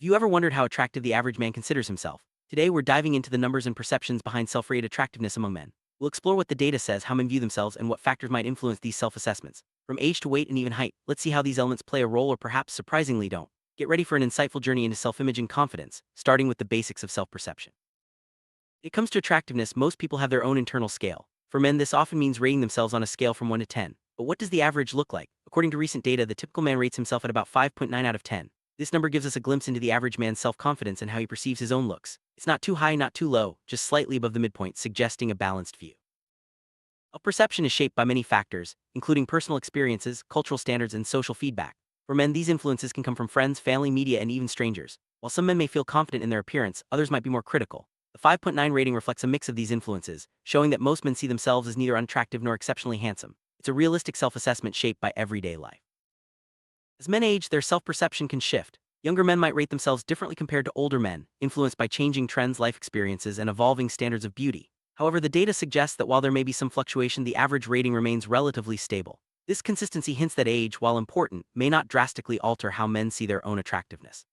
you ever wondered how attractive the average man considers himself? Today, we're diving into the numbers and perceptions behind self-rated attractiveness among men. We'll explore what the data says, how men view themselves, and what factors might influence these self-assessments. From age to weight and even height, let's see how these elements play a role or perhaps surprisingly don't. Get ready for an insightful journey into self-image and confidence, starting with the basics of self-perception. When it comes to attractiveness, most people have their own internal scale. For men, this often means rating themselves on a scale from 1 to 10. But what does the average look like? According to recent data, the typical man rates himself at about 5.9 out of 10. This number gives us a glimpse into the average man's self-confidence and how he perceives his own looks. It's not too high, not too low, just slightly above the midpoint, suggesting a balanced view. Self-perception is shaped by many factors, including personal experiences, cultural standards, and social feedback. For men, these influences can come from friends, family, media, and even strangers. While some men may feel confident in their appearance, others might be more critical. The 5.9 rating reflects a mix of these influences, showing that most men see themselves as neither unattractive nor exceptionally handsome. It's a realistic self-assessment shaped by everyday life. As men age, their self-perception can shift. Younger men might rate themselves differently compared to older men, influenced by changing trends, life experiences, and evolving standards of beauty. However, the data suggests that while there may be some fluctuation, the average rating remains relatively stable. This consistency hints that age, while important, may not drastically alter how men see their own attractiveness.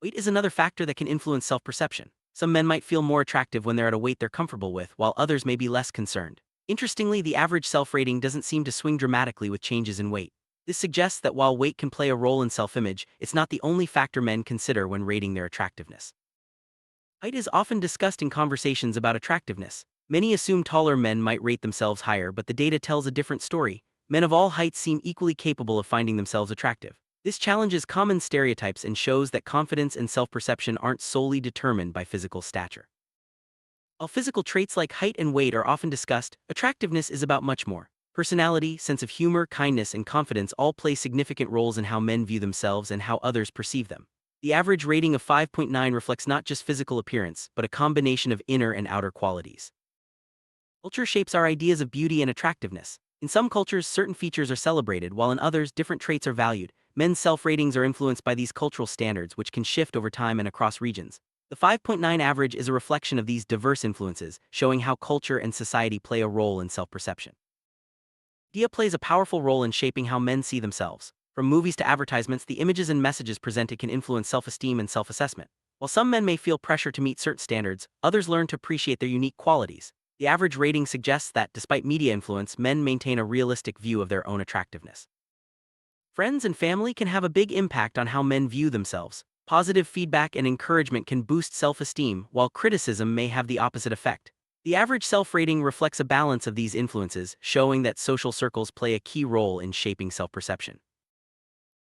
Weight is another factor that can influence self-perception. Some men might feel more attractive when they're at a weight they're comfortable with, while others may be less concerned. Interestingly, the average self-rating doesn't seem to swing dramatically with changes in weight. This suggests that while weight can play a role in self-image, it's not the only factor men consider when rating their attractiveness. Height is often discussed in conversations about attractiveness. Many assume taller men might rate themselves higher, but the data tells a different story. Men of all heights seem equally capable of finding themselves attractive. This challenges common stereotypes and shows that confidence and self-perception aren't solely determined by physical stature. While physical traits like height and weight are often discussed, attractiveness is about much more. Personality, sense of humor, kindness, and confidence all play significant roles in how men view themselves and how others perceive them. The average rating of 5.9 reflects not just physical appearance, but a combination of inner and outer qualities. Culture shapes our ideas of beauty and attractiveness. In some cultures, certain features are celebrated, while in others, different traits are valued. Men's self-ratings are influenced by these cultural standards, which can shift over time and across regions. The 5.9 average is a reflection of these diverse influences, showing how culture and society play a role in self-perception. Media plays a powerful role in shaping how men see themselves. From movies to advertisements, the images and messages presented can influence self-esteem and self-assessment. While some men may feel pressure to meet certain standards, others learn to appreciate their unique qualities. The average rating suggests that, despite media influence, men maintain a realistic view of their own attractiveness. Friends and family can have a big impact on how men view themselves. Positive feedback and encouragement can boost self-esteem, while criticism may have the opposite effect. The average self-rating reflects a balance of these influences, showing that social circles play a key role in shaping self-perception.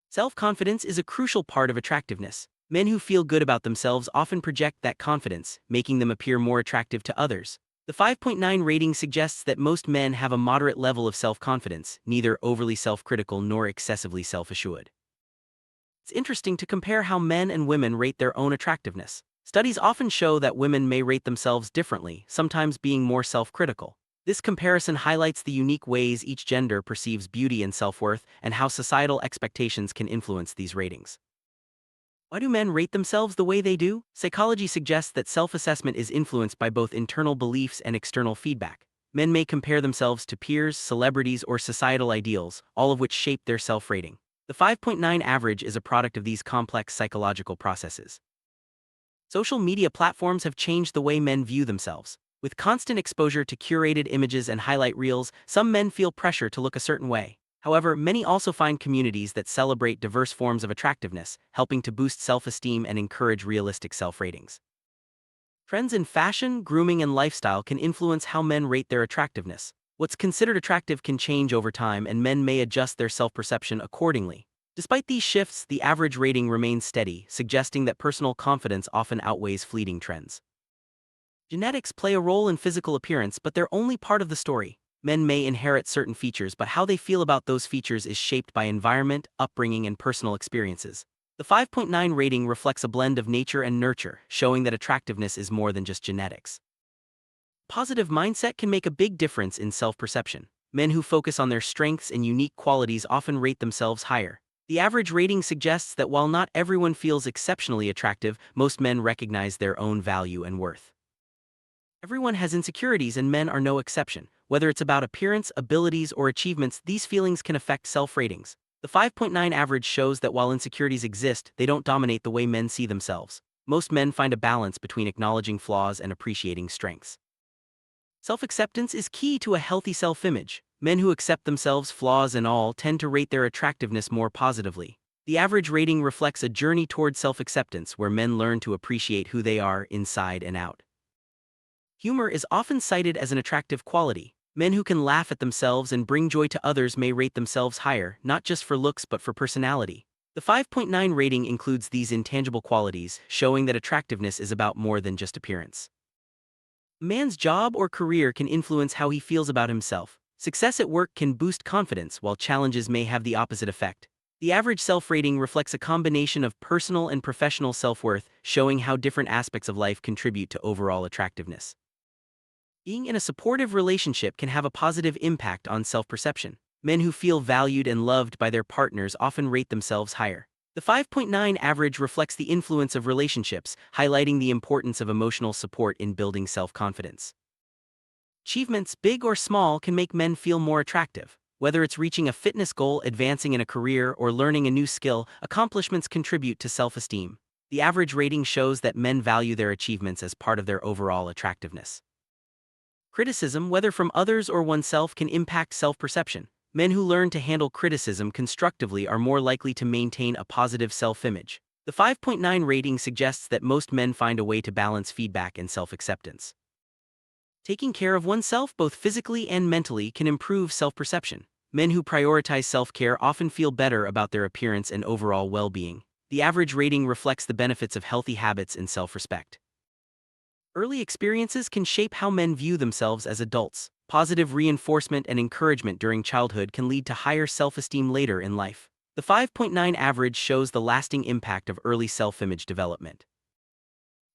Self-confidence is a crucial part of attractiveness. Men who feel good about themselves often project that confidence, making them appear more attractive to others. The 5.9 rating suggests that most men have a moderate level of self-confidence, neither overly self-critical nor excessively self-assured. It's interesting to compare how men and women rate their own attractiveness. Studies often show that women may rate themselves differently, sometimes being more self-critical. This comparison highlights the unique ways each gender perceives beauty and self-worth, and how societal expectations can influence these ratings. Why do men rate themselves the way they do? Psychology suggests that self-assessment is influenced by both internal beliefs and external feedback. Men may compare themselves to peers, celebrities, or societal ideals, all of which shape their self-rating. The 5.9 average is a product of these complex psychological processes. Social media platforms have changed the way men view themselves. With constant exposure to curated images and highlight reels, some men feel pressure to look a certain way. However, many also find communities that celebrate diverse forms of attractiveness, helping to boost self-esteem and encourage realistic self-ratings. Trends in fashion, grooming, and lifestyle can influence how men rate their attractiveness. What's considered attractive can change over time, and men may adjust their self-perception accordingly. Despite these shifts, the average rating remains steady, suggesting that personal confidence often outweighs fleeting trends. Genetics play a role in physical appearance, but they're only part of the story. Men may inherit certain features, but how they feel about those features is shaped by environment, upbringing, and personal experiences. The 5.9 rating reflects a blend of nature and nurture, showing that attractiveness is more than just genetics. Positive mindset can make a big difference in self-perception. Men who focus on their strengths and unique qualities often rate themselves higher. The average rating suggests that while not everyone feels exceptionally attractive, most men recognize their own value and worth. Everyone has insecurities, and men are no exception. Whether it's about appearance, abilities, or achievements, these feelings can affect self-ratings. The 5.9 average shows that while insecurities exist, they don't dominate the way men see themselves. Most men find a balance between acknowledging flaws and appreciating strengths. Self-acceptance is key to a healthy self-image. Men who accept themselves, flaws and all, tend to rate their attractiveness more positively. The average rating reflects a journey toward self-acceptance where men learn to appreciate who they are inside and out. Humor is often cited as an attractive quality. Men who can laugh at themselves and bring joy to others may rate themselves higher, not just for looks but for personality. The 5.9 rating includes these intangible qualities, showing that attractiveness is about more than just appearance. A man's job or career can influence how he feels about himself. Success at work can boost confidence, while challenges may have the opposite effect. The average self-rating reflects a combination of personal and professional self-worth, showing how different aspects of life contribute to overall attractiveness. Being in a supportive relationship can have a positive impact on self-perception. Men who feel valued and loved by their partners often rate themselves higher. The 5.9 average reflects the influence of relationships, highlighting the importance of emotional support in building self-confidence. Achievements, big or small, can make men feel more attractive. Whether it's reaching a fitness goal, advancing in a career, or learning a new skill, accomplishments contribute to self-esteem. The average rating shows that men value their achievements as part of their overall attractiveness. Criticism, whether from others or oneself, can impact self-perception. Men who learn to handle criticism constructively are more likely to maintain a positive self-image. The 5.9 rating suggests that most men find a way to balance feedback and self-acceptance. Taking care of oneself both physically and mentally can improve self-perception. Men who prioritize self-care often feel better about their appearance and overall well-being. The average rating reflects the benefits of healthy habits and self-respect. Early experiences can shape how men view themselves as adults. Positive reinforcement and encouragement during childhood can lead to higher self-esteem later in life. The 5.9 average shows the lasting impact of early self-image development.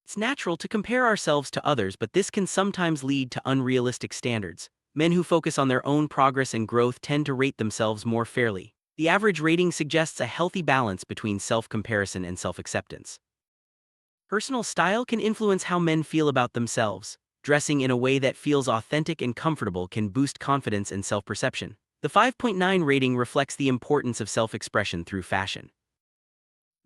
It's natural to compare ourselves to others, but this can sometimes lead to unrealistic standards. Men who focus on their own progress and growth tend to rate themselves more fairly. The average rating suggests a healthy balance between self-comparison and self-acceptance. Personal style can influence how men feel about themselves. Dressing in a way that feels authentic and comfortable can boost confidence and self-perception. The 5.9 rating reflects the importance of self-expression through fashion.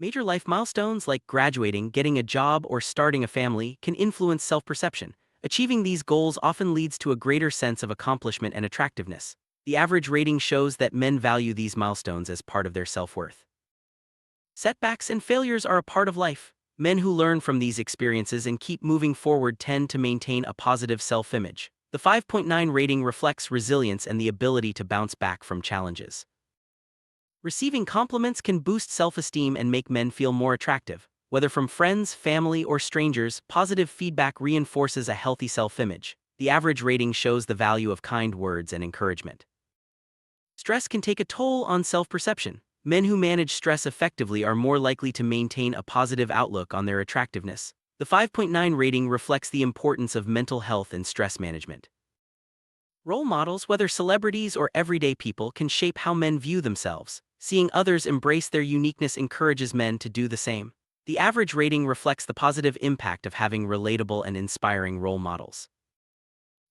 Major life milestones like graduating, getting a job, or starting a family can influence self-perception. Achieving these goals often leads to a greater sense of accomplishment and attractiveness. The average rating shows that men value these milestones as part of their self-worth. Setbacks and failures are a part of life. Men who learn from these experiences and keep moving forward tend to maintain a positive self-image. The 5.9 rating reflects resilience and the ability to bounce back from challenges. Receiving compliments can boost self-esteem and make men feel more attractive. Whether from friends, family, or strangers, positive feedback reinforces a healthy self-image. The average rating shows the value of kind words and encouragement. Stress can take a toll on self-perception. Men who manage stress effectively are more likely to maintain a positive outlook on their attractiveness. The 5.9 rating reflects the importance of mental health and stress management. Role models, whether celebrities or everyday people, can shape how men view themselves. Seeing others embrace their uniqueness encourages men to do the same. The average rating reflects the positive impact of having relatable and inspiring role models.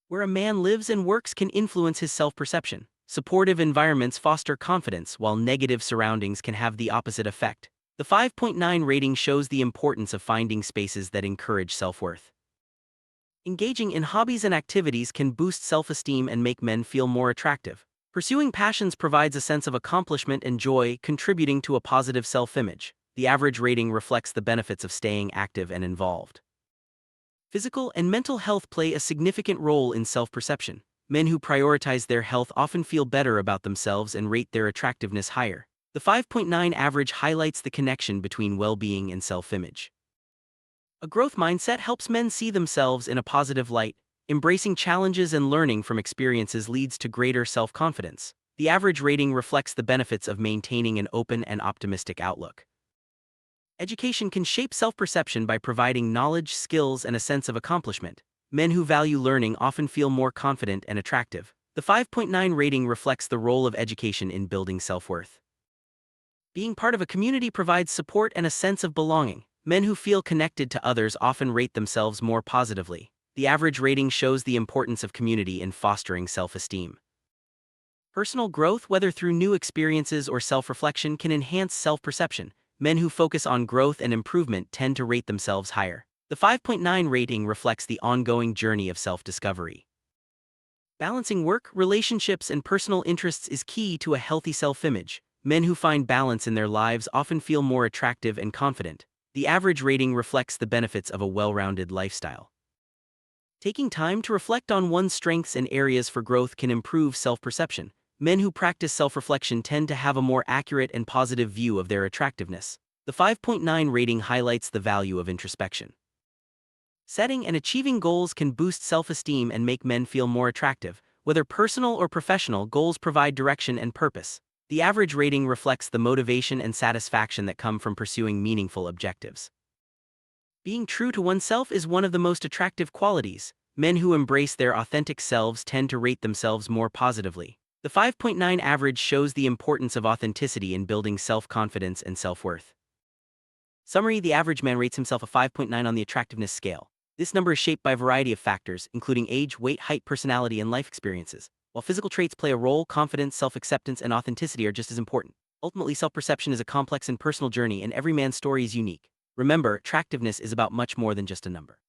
Where a man lives and works can influence his self-perception. Supportive environments foster confidence, while negative surroundings can have the opposite effect. The 5.9 rating shows the importance of finding spaces that encourage self-worth. Engaging in hobbies and activities can boost self-esteem and make men feel more attractive. Pursuing passions provides a sense of accomplishment and joy, contributing to a positive self-image. The average rating reflects the benefits of staying active and involved. Physical and mental health play a significant role in self-perception. Men who prioritize their health often feel better about themselves and rate their attractiveness higher. The 5.9 average highlights the connection between well-being and self-image. A growth mindset helps men see themselves in a positive light. Embracing challenges and learning from experiences leads to greater self-confidence. The average rating reflects the benefits of maintaining an open and optimistic outlook. Education can shape self-perception by providing knowledge, skills, and a sense of accomplishment. Men who value learning often feel more confident and attractive. The 5.9 rating reflects the role of education in building self-worth. Being part of a community provides support and a sense of belonging. Men who feel connected to others often rate themselves more positively. The average rating shows the importance of community in fostering self-esteem. Personal growth, whether through new experiences or self-reflection, can enhance self-perception. Men who focus on growth and improvement tend to rate themselves higher. The 5.9 rating reflects the ongoing journey of self-discovery. Balancing work, relationships, and personal interests is key to a healthy self-image. Men who find balance in their lives often feel more attractive and confident. The average rating reflects the benefits of a well-rounded lifestyle. Taking time to reflect on one's strengths and areas for growth can improve self-perception. Men who practice self-reflection tend to have a more accurate and positive view of their attractiveness. The 5.9 rating highlights the value of introspection. Setting and achieving goals can boost self-esteem and make men feel more attractive. Whether personal or professional, goals provide direction and purpose. The average rating reflects the motivation and satisfaction that come from pursuing meaningful objectives. Being true to oneself is one of the most attractive qualities. Men who embrace their authentic selves tend to rate themselves more positively. The 5.9 average shows the importance of authenticity in building self-confidence and self-worth. Summary: the average man rates himself a 5.9 on the attractiveness scale. This number is shaped by a variety of factors, including age, weight, height, personality, and life experiences. While physical traits play a role, confidence, self-acceptance, and authenticity are just as important. Ultimately, self-perception is a complex and personal journey, and every man's story is unique. Remember, attractiveness is about much more than just a number.